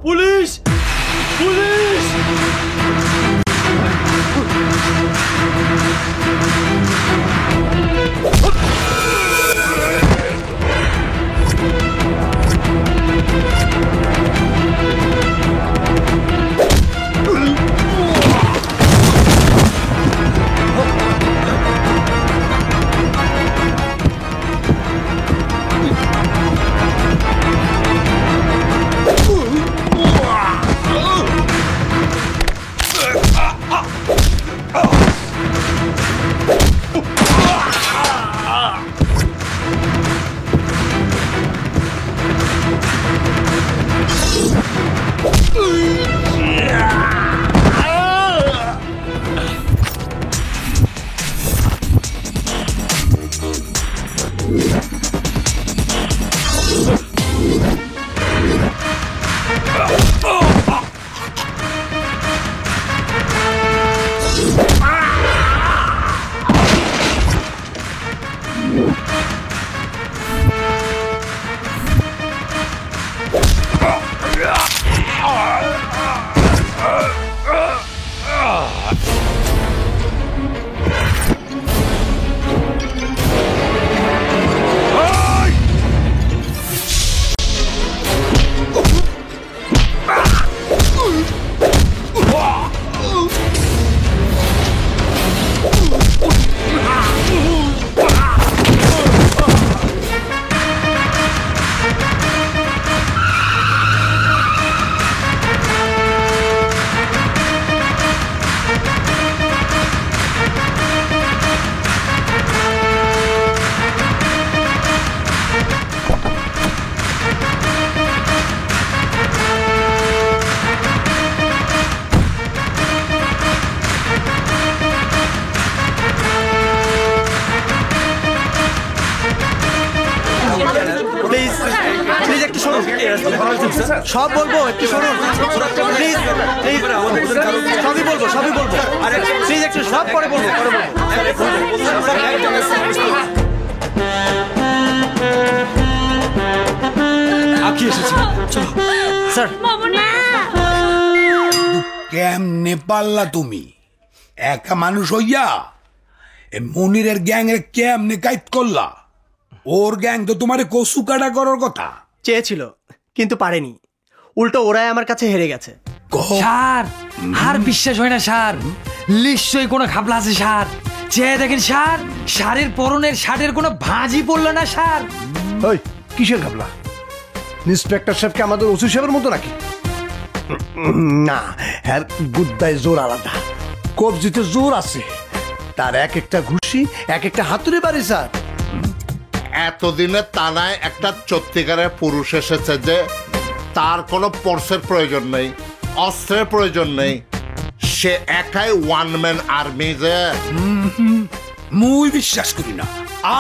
পুলিশ! পুলিশ! সব বলবো, একটু শুনুন প্লিজ। সবই বলবো, সবই বলবো। প্লিজ একটু সব পরে বলবো, পরে বলবো। আঁকি এসেছে, চলো স্যার। কেমনে পারলা তুমি একা মানুষ হইয়া মনিরের গ্যাং এর কেমনে গাইড করলা? ওর গ্যাং তো তোমারে কসু কাটা করার কথা চেয়েছিল, কিন্তু পারেনি। উল্টো ওরাই আমার কাছে হেরে গেছে। স্যার আর বিশ্বাস হয় না স্যার, নিশ্চয়ই কোনো খাপলা আছে স্যার। চেয়ে দেখেন স্যার, স্যারের পরনের শার্টের কোনো ভাঁজই পড়লো না স্যার। ওই কিসের ঘাবলা? ইন্সপেক্টর সাহেবকে আমাদের ওসি সাহেবের মতো নাকি? না, হ্যাঁ, গুদ্দায় জোর আলাদা, কবজিতে জোর আছে। তার এক একটা ঘুষি, এক একটা হাতুড়ি বাড়ি স্যার। এতদিনে তানায় একটা সত্যিকারের পুরুষ এসেছে যে তার কোনো ফোর্সের প্রয়োজন নেই, অস্ত্রের প্রয়োজন নেই। সে একাই ওয়ান ম্যান আর্মি যে। মুই বিশ্বাস করি না,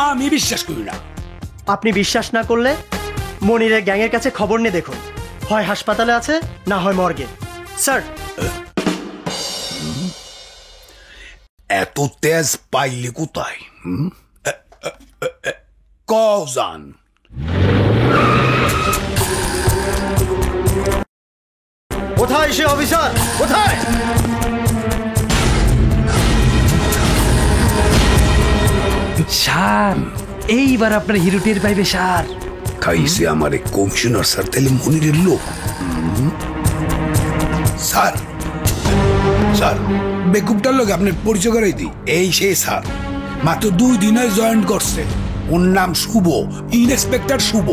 আমি বিশ্বাস করি না। আপনি বিশ্বাস না করলে মনিরের গ্যাংয়ের কাছে খবর নিয়ে দেখুন, হয় হাসপাতালে আছে, না হয় মর্গে। স্যার, এত তেজ পাইলে কোথায়? কজান কোথায় সে অফিসার? কোথায়? স্যার এইবার আপনার হিরো টের পাইবে স্যার। খাইছে আমার কমিশনার স্যার, তাহলে মনিরের লোক। স্যার, স্যার বেকুবটার লোক আপনার পরিচয় করাই দিই। এই সেই স্যার, মাত্র 2 দিনে জয়েন করছে। ওর নাম শুভ, ইন্সপেক্টর শুভ।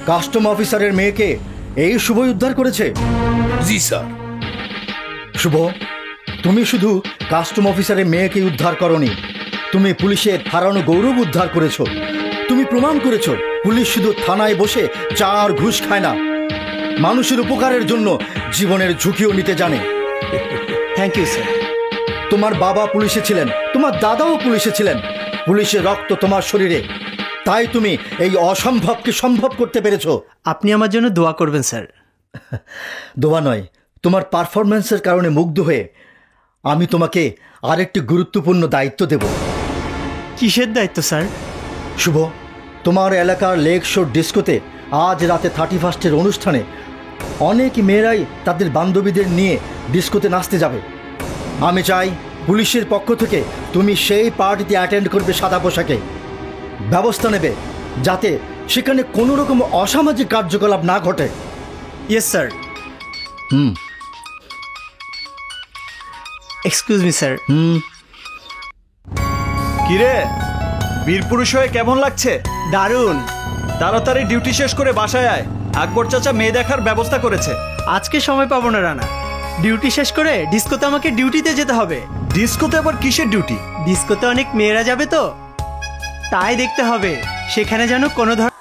কাস্টম অফিসারের মেয়েকে এই শুভই উদ্ধার করেছে? জি স্যার। শুভ, তুমি শুধু কাস্টম অফিসারের মেয়েকে উদ্ধার করনি, তুমি পুলিশের হারানো গৌরব উদ্ধার করেছো। তুমি প্রমাণ করেছো পুলিশ শুধু থানায় বসে চা আর ঘুষ খায় না, মানুষের উপকারের জন্য জীবনের ঝুঁকিও নিতে জানে। Thank you sir. তোমার বাবা পুলিশে ছিলেন, তোমার দাদাও পুলিশে ছিলেন, পুলিশের রক্ত তোমার শরীরে, তাই তুমি এই অসম্ভবকে সম্ভব করতে পেরেছো। আপনি আমার জন্য দোয়া করবেন স্যার। দোয়া নয়, তোমার পারফরম্যান্সের কারণে মুগ্ধ হয়ে আমি তোমাকে আরেকটি গুরুত্বপূর্ণ দায়িত্ব দেব। কিসের দায়িত্ব স্যার? শুভ, তোমার এলাকার লেক শোর ডিস্কোতে আজ রাতে 31 অনুষ্ঠানে অনেক মেয়েরাই তাদের বান্ধবীদের নিয়ে ডিস্কোতে নাচতে যাবে। আমি চাই পুলিশের পক্ষ থেকে তুমি সেই পার্টিতে অ্যাটেন্ড করবে সাদা পোশাকে। ব্যবস্থা নেবে যাতে সেখানে কোনো রকম অসামাজিক কার্যকলাপ না ঘটে। Yes sir. Excuse me sir. কিরে, বীরপুরুষ হয়ে কেমন লাগছে? দারুণ। তাড়াতাড়ি ডিউটি শেষ করে বাসায় আয়, আকবর চাচা মেয়ে দেখার ব্যবস্থা করেছে। আজকে সময় পাবো না রানা, ডিউটি শেষ করে ডিস্কোতে আমাকে ডিউটিতে যেতে হবে। ডিস্কোতে আবার কিসের ডিউটি? ডিস্কোতে অনেক মেয়েরা যাবে তো, তাই দেখতে হবে সেখানে যেন কোনো ধরনের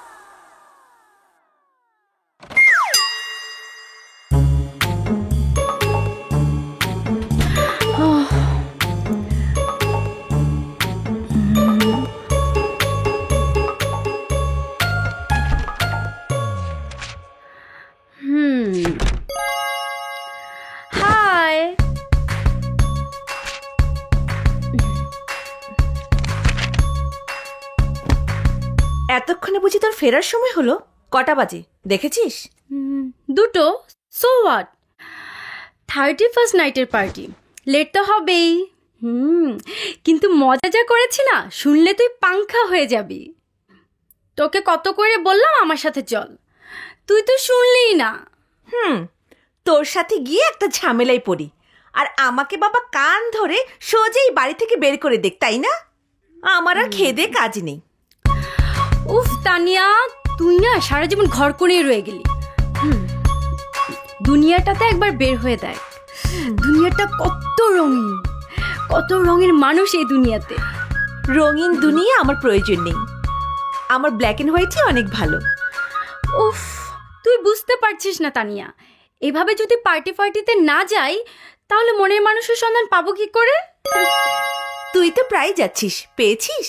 হাই। এতক্ষণে বুঝি তোর ফেরার সময় হলো? কটা বাজে দেখেছিস? 2টো। সো হোয়াট, 31st নাইটের পার্টি, লেট তো হবেই। কিন্তু মজা যা করেছি না, শুনলে তুই পাংখা হয়ে যাবি। তোকে কত করে বললাম আমার সাথে চল, তুই তো শুনলিই না। তোর সাথে গিয়ে একটা ঝামেলায় পড়ি, আর আমাকে বাবা কান ধরে সোজাই বাড়ি থেকে বের করে দেখ, তাই না? আমার আর খেদে কাজ নেই। উফ তানিয়া, তুই না সারা জীবন ঘর করেই রয়ে গেলি। দুনিয়াটাতে একবার বের হয়ে দেখ, দুনিয়াটা কত রঙিন, কত রঙের মানুষ এই দুনিয়াতে। রঙিন দুনিয়া আমার প্রয়োজন নেই, আমার ব্ল্যাক এন্ড হোয়াইটই অনেক ভালো। উফ, তুই বুঝতে পারছিস না তানিয়া, এভাবে যদি পার্টিতে না যাই তাহলে মনের মানুষের সন্ধান পাবো কি করে? তুই তো প্রায় যাচ্ছিস, পেয়েছিস?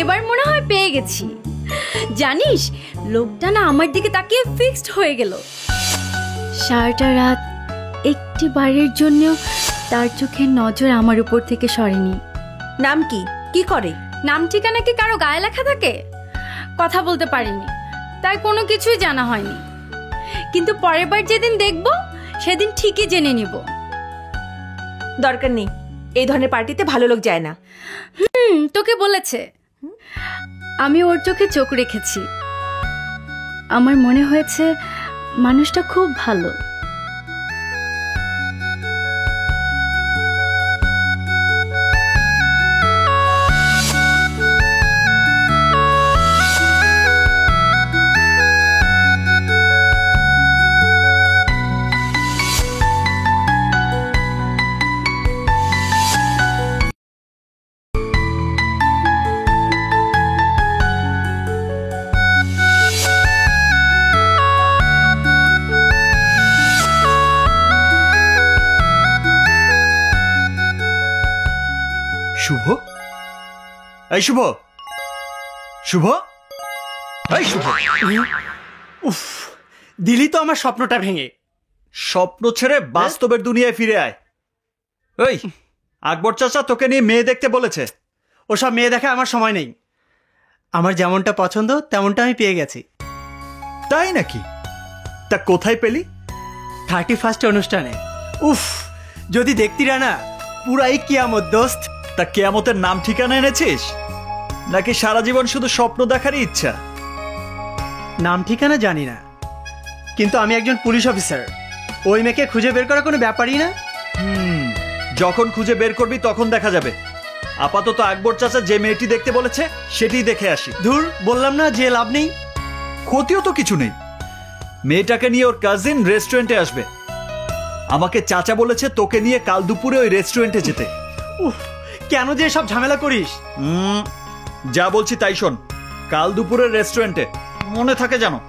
এবার মনে হয় পেয়ে গেছি। জানিস, লোকটা না আমার দিকে তাকিয়ে ফিক্সড হয়ে গেল। সারাটা রাত একটি বারের জন্য তার চোখের নজর আমার উপর থেকে সরেনি। নাম কি? কি করে? নাম ঠিকানা কি কারো গায়ে লেখা থাকে? কথা বলতে পারিনি, তাই কোনো কিছুই জানা হয়নি। কিন্তু পরের বার যেদিন দেখব সেদিন ঠিকই জেনে নিব। দরকার নেই, এই ধরনের পার্টিতে ভালো লোক যায় না। তোকে বলেছে। আমি ওর চোখে চোখ রেখেছি। আমার মনে হয়েছে মানুষটা খুব ভালো। শুভ, এই শুভ, শুভ, এই শুভ। উফ, দিলি তো আমার স্বপ্নটা ভেঙে। স্বপ্ন ছেড়ে বাস্তবের দুনিয়ায় ফিরে আয়। ওই আকবর চাচা তোকে নিয়ে মেয়ে দেখতে বলেছে। ওসব মেয়ে দেখা আমার সময় নেই। আমার যেমনটা পছন্দ তেমনটা আমি পেয়ে গেছি। তাই নাকি? তা কোথায় পেলি? 31st অনুষ্ঠানে। উফ, যদি দেখতিরা না, পুরাই কিয়ামত দোস্ত। তা কিয়ামতের নাম ঠিকানা এনেছিস নাকি সারা জীবন শুধু স্বপ্ন দেখারই ইচ্ছা? নাম ঠিকানা জানি না, কিন্তু আমি একজন পুলিশ অফিসার। ওই মেয়েকে খুঁজে বের করা কোনো ব্যাপারই না। যখন খুঁজে বের করবি তখন দেখা যাবে। আপাতত আকবর চাচা যে মেয়েটি দেখতে বলেছে সেটিই দেখে আসি। ধুর, বললাম না যে লাভ নেই। ক্ষতিও তো কিছু নেই। মেয়েটাকে নিয়ে ওর কাজিন রেস্টুরেন্টে আসবে। আমাকে চাচা বলেছে তোকে নিয়ে কাল দুপুরে ওই রেস্টুরেন্টে যেতে। উফ, কেন যে সব ঝামেলা করিস? যা বলছি তাই শোন। কাল দুপুরের রেস্টুরেন্টে, মনে থাকে জানো।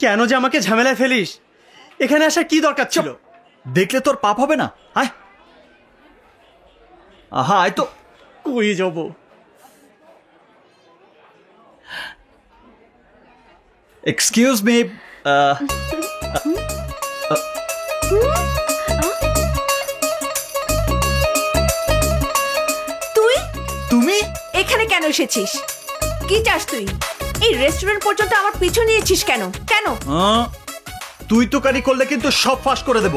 কেন যে আমাকে ঝামেলায় ফেলিস? এখানে আসার কি দরকার ছিল? দেখলে তোর পাপ হবে না? আয়, আহা আয় তো। কই যাব? Excuse me. তুমি এখানে কেন এসেছিস? কি চাস তুই? এই রেস্টুরেন্ট পর্যন্ত আমার পিছু নিয়েছিস কেন? কেন? তুই তো কারি করলে কিন্তু সব ফাঁস করে দেব।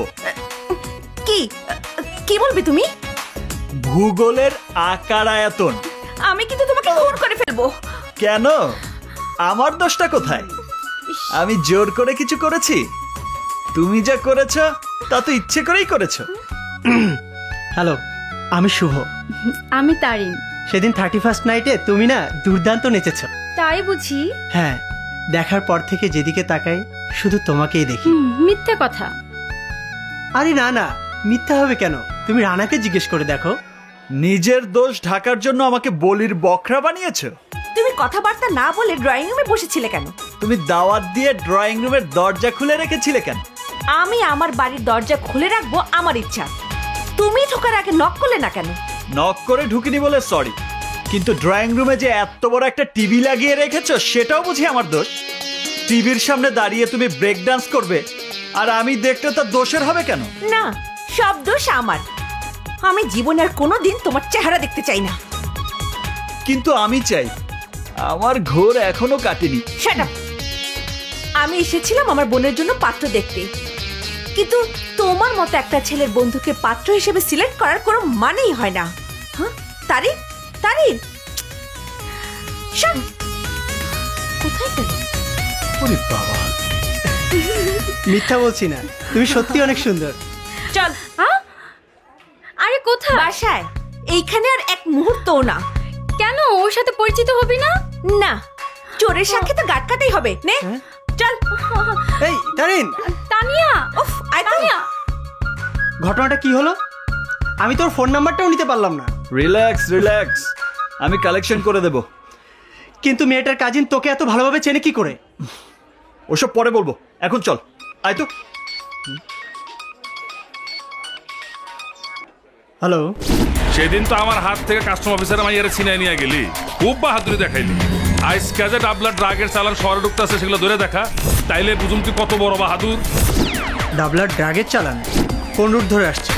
কি কি বলবি তুমি? ভূগোলের আকার আয়তন। আমি কিন্তু তোমাকে খুন করে ফেলবো। কেন? আমার দোষটা কোথায়? আমি জোর করে কিছু করেছি? তুমি যা করেছ তা তো ইচ্ছে করেই করেছ। হ্যালো, আমি শুভ। আমি তারিন। সেদিন 31st নাইটে তুমি না দুর্দান্ত নেচেছ। তাই বুঝি? হ্যাঁ, দেখার পর থেকে যেদিকে তাকাই শুধু তোমাকেই দেখি। মিথ্যে কথা। আরে না না, মিথ্যা হবে কেন? তুমি রানাকে জিজ্ঞেস করে দেখো। নিজের দোষ ঢাকার জন্য আমাকে বলির বকরা বানিয়েছো। তুমি কথাবার্তা না বলে ড্রয়িং রুমে বসেছিলে কেন? তুমি দাওয়াত দিয়ে ড্রয়িং রুমের দরজা খুলে রেখেছিলে কেন? আমি আমার বাড়ির দরজা খুলে রাখবো আমার ইচ্ছা। তুমি ঢোকার আগে নক করলে না কেন? নক করে ঢুকিনি বলে সরি, কিন্তু ড্রয়িং রুমে যে এত বড় একটা টিভি লাগিয়ে রেখেছো সেটাও বুঝি আমার দোষ। টিভির সামনে দাঁড়িয়ে তুমি ব্রেক ডান্স করবে আর আমি দেখতে তার দোষের হবে কেন? না, সব দোষ আমার। আমি জীবনে আর কোনোদিন তোমার চেহারা দেখতে চাই না। কিন্তু আমি চাই। আমার ঘোর এখনো কাটেনি। Shut up. আমি এসেছিলাম আমার বোনের জন্য পাত্র দেখতে, কিন্তু তোমার মতো একটা ছেলের বন্ধুকে পাত্র হিসেবে সিলেক্ট করার কোনো মানেই হয় না। হ্যাঁ তারিন, তারিন কোথায় গেল? ওরে বাবা, মিথ্যা বলছি না, তুমি সত্যি অনেক সুন্দর। চল। আরে কোথায়? বাসায়। এইখানে আর এক মুহূর্তও না। কেন? ওর সাথে পরিচিত হবি না? না, চোরের সাথে তো গাঁট কাটাই হবে। নে চল। এই তারিন। তানিয়া। উফ, তানিয়া। ঘটনাটা কি হলো? আমি তোর ফোন নাম্বারটাও নিতে পারলাম না। রিল্যাক্স রিল্যাক্স, আমি কালেকশন করে দেব। কিন্তু মেয়েটার কাজিন তোকে এত ভালোভাবে চেনে কি করে? ওসব পরে বলবো, এখন চল, আয় তো। হ্যালো, সেদিন তো আমার হাত থেকে কাস্টম অফিসার মাইয়ারে ছিনাই নিয়ে গেলি, খুব বাহাদুরি দেখাইলি। আজকে যে ডাবলার ড্রাগের চালান শহরে ঢুকতেছে সেগুলো ধরে দেখা, তাইলে বুঝুম তুই কত বড় বাহাদুর। ডাবলার ড্রাগের চালান কোন রুট ধরে আসছে?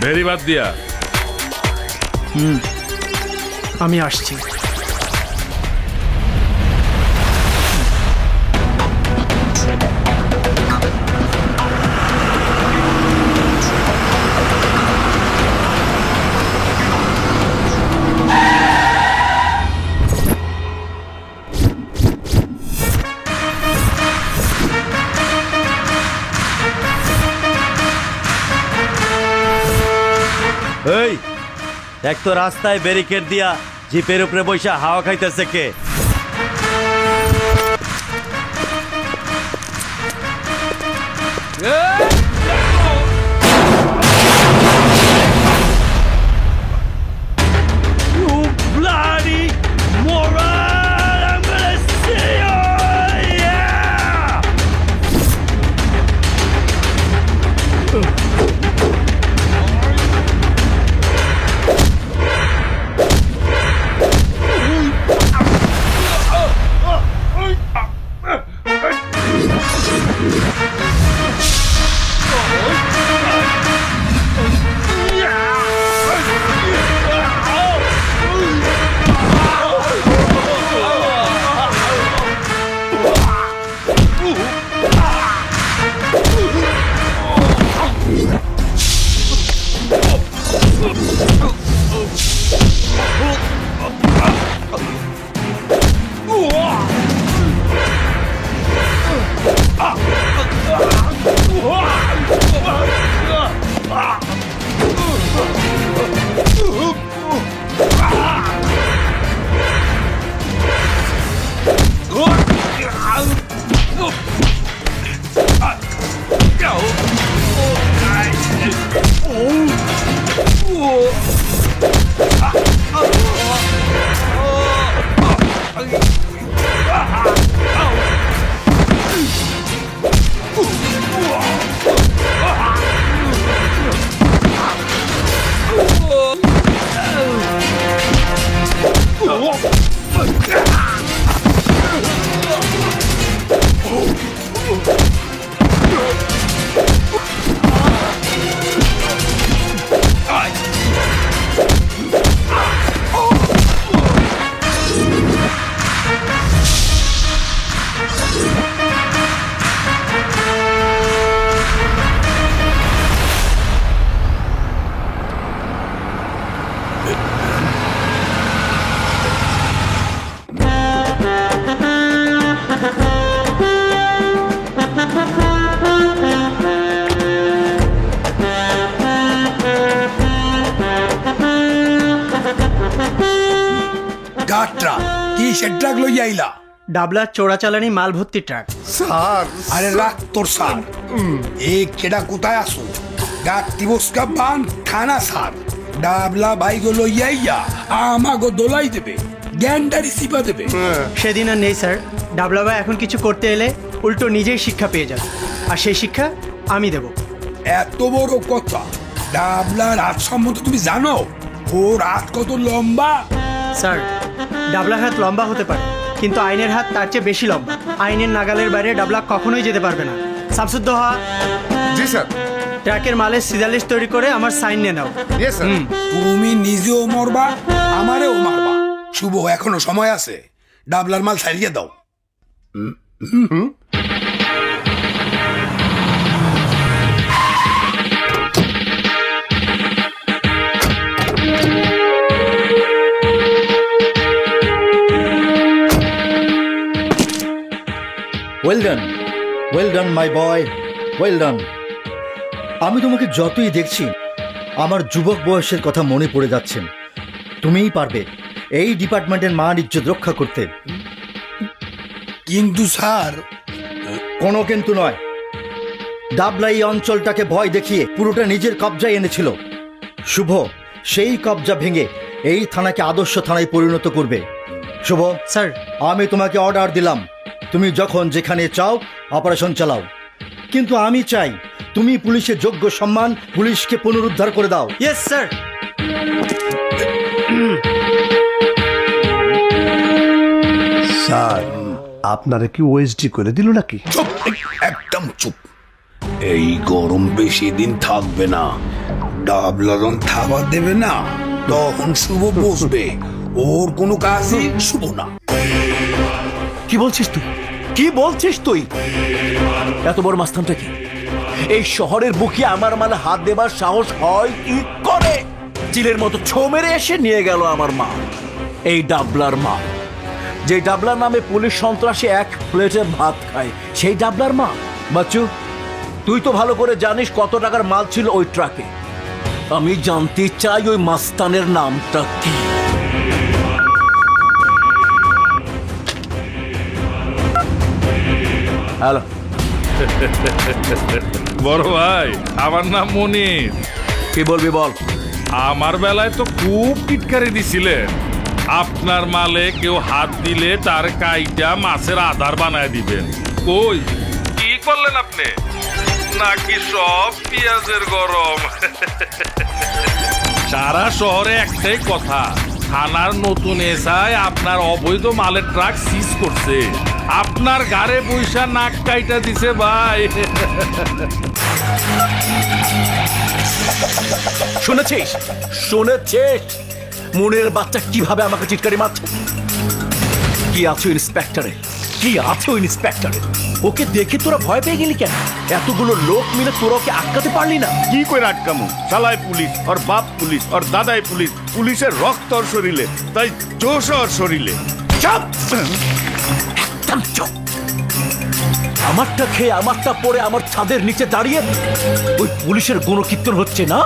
ভেরি বাদ দিয়া। আমি আসছি। এই এক তো রাস্তায় ব্যারিকেড দিয়া জিপের উপরে বৈশা হাওয়া খাইতেছে কে? ডাবলার চোরাচালানি মাল ভর্তি ট্রাক। স্যার, আরে রাখ তোর স্যার। এ কেডা কোথায় আসো? ডাক তিবস্কা বান থানা স্যার। ডাবলা ভাই গো লইয়া আমাগো দোলাই দেবে, গ্যান্ডারি সিপা দেবে। সেদিন আর নেই স্যার। ডাবলা ভাই এখন কিছু করতে এলে উল্টো নিজেই শিক্ষা পেয়ে যাবে, আর সেই শিক্ষা আমি দেব। এত বড় কথা? ডাবলা রাত সম্বন্ধে তুমি জানো? ও রাত কত লম্বা? স্যার, ডাবলার হাত লম্বা হতে পারে, কিন্তু আইনের হাত তার চেয়ে বেশি লম্বা। আইনের নাগালের বাইরে ডাবলা কখনোই যেতে পারবে না। শামসুদ্দোহা। জি স্যার। ট্রাকের মালের সিজার তৈরি করে আমার সাইন নিয়ে নাও। তুমি নিজেও মরবা, আমারেও মারবা। শুভ, এখনো সময় আছে, ডাবলার মাল ছাড়িয়ে দাও। ওয়েল ডান মাই বয়, ওয়েল ডান। আমি তোমাকে যতই দেখছি আমার যুবক বয়সের কথা মনে পড়ে যাচ্ছে। তুমিই পারবে এই ডিপার্টমেন্টের মান ইজ্জত রক্ষা করতে। কিন্তু স্যার। কোনো কিন্তু নয়। ডাবলা এই অঞ্চলটাকে ভয় দেখিয়ে পুরোটা নিজের কবজায় এনেছিল। শুভ সেই কবজা ভেঙে এই থানাকে আদর্শ থানায় পরিণত করবে। শুভ স্যার, আমি তোমাকে অর্ডার দিলাম, তুমি যখন যেখানে চাও অপারেশন চালাও, কিন্তু আমি চাই তুমি পুলিশের যোগ্য সম্মান পুলিশকে পুনরুদ্ধার করে দাও। Yes sir. স্যার, আপনারা কি ওএসডি করে দিল নাকি? চুপ, একদম চুপ। এই গরম বেশি দিন থাকবে না। ডাবলা যখন থাবা দেবে না, তখন শুভ বসবে। ওর কোনো কাজই শুভ না। কি বলছিস তুই? কি বলছিস তুই? এত বড় মাস্তানটা কি? এই শহরের বুকে আমার মালে হাত দেবার সাহস হয় কি করে? চিলের মতো ছো মেরে এসে নিয়ে গেল আমার মা, এই ডাবলার মা, যে ডাবলার নামে পুলিশ সন্ত্রাসী এক প্লেটে ভাত খায়, সেই ডাবলার মা। বাচ্চু, তুই তো ভালো করে জানিস কত টাকার মাল ছিল ওই ট্রাকে। আমি জানতে চাই ওই মাস্তানের নামটা কি। হ্যালো, বড় ভাই, আমার নাম মনির। কি বলবি বল। আমার বেলায় তো খুব টিটকারি দিছিলেন। আপনার মালে কেউ হাত দিলে তার কাইটা মাছের আধার বানায় দিবেন। কই কি করলেন আপনি? নাকি সব পেঁয়াজের গরম? সারা শহরে একটাই কথা, থানার নতুন এসআই আপনার অবৈধ মালের ট্রাক সিজ করছে। আপনার ঘাড়ে পয়সা নাক কাইটা দিছে ভাই। শুনেছিস? শুনেছিস মনের বাচ্চা কিভাবে আমাকে চিৎকারি মারছে? কি আছো ইন্সপেক্টরে? কি আছো ইন্সপেক্টরে? ওকে দেখে তোরা ভয় পেয়ে গেলি কেন? এতগুলো লোক মিলে তোরা ওকে আটকাতে পারলি না? কি করে আটকামু? শালায় পুলিশ, ওর বাপ পুলিশ, ওর দাদাই পুলিশ। পুলিশের রক্ত ওর শরীরে, তাই জোশ ওর শরীরে। চুপ, একদম চুপ। আমারটা খেয়ে আমারটা পরে আমার ছাদের নিচে দাঁড়িয়ে ওই পুলিশের গুণকীর্তন হচ্ছে না?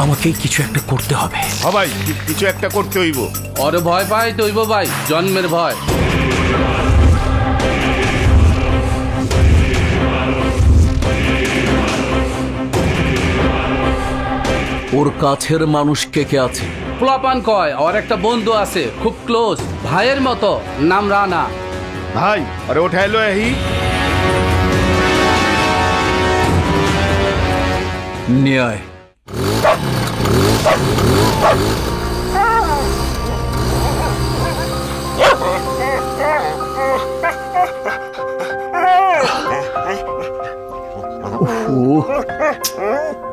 আমাকেই কিছু একটা করতে হবে। ভাই, কিছু একটা করতে হইব। ওরে ভয় পাই তো হইব ভাই, জন্মের ভয়। ওর কাছের মানুষ কে কে আছে? পোলাপান কয় ওর একটা বন্ধু আছে, খুব ক্লোজ, ভাইয়ের মতো, নাম রানা। ভাই, আরে ওঠাইলো এহি। নিয়ে আয়।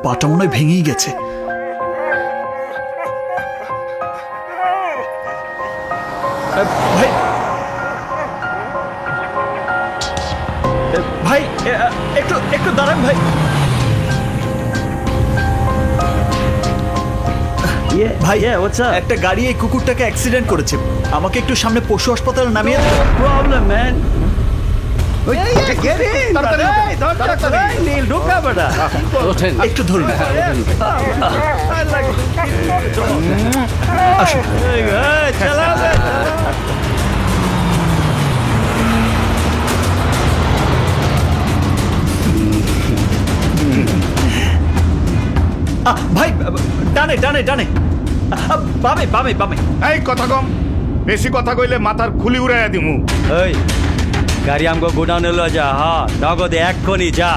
পাটা মনে হয় ভেঙেই গেছে। ভাই, ভাই একটু একটু দাঁড়ান ভাই। ভাই, একটা গাড়ি এই কুকুরটাকে অ্যাক্সিডেন্ট করেছে। আমাকে একটু সামনে পশু হাসপাতালে নামিয়ে প্রবলেম ম্যান। একটু ধরুন। ভাই, ডানে ডানে ডানে, বামে বামে বামে। এই কথা কম, বেশি কথা কইলে মাথার খুলি উড়াইয়া দিমু। গাড়ি আমগো গোডাউনে লয়ে যা। হ্যাঁ, নগদে এক্ষুনি যা।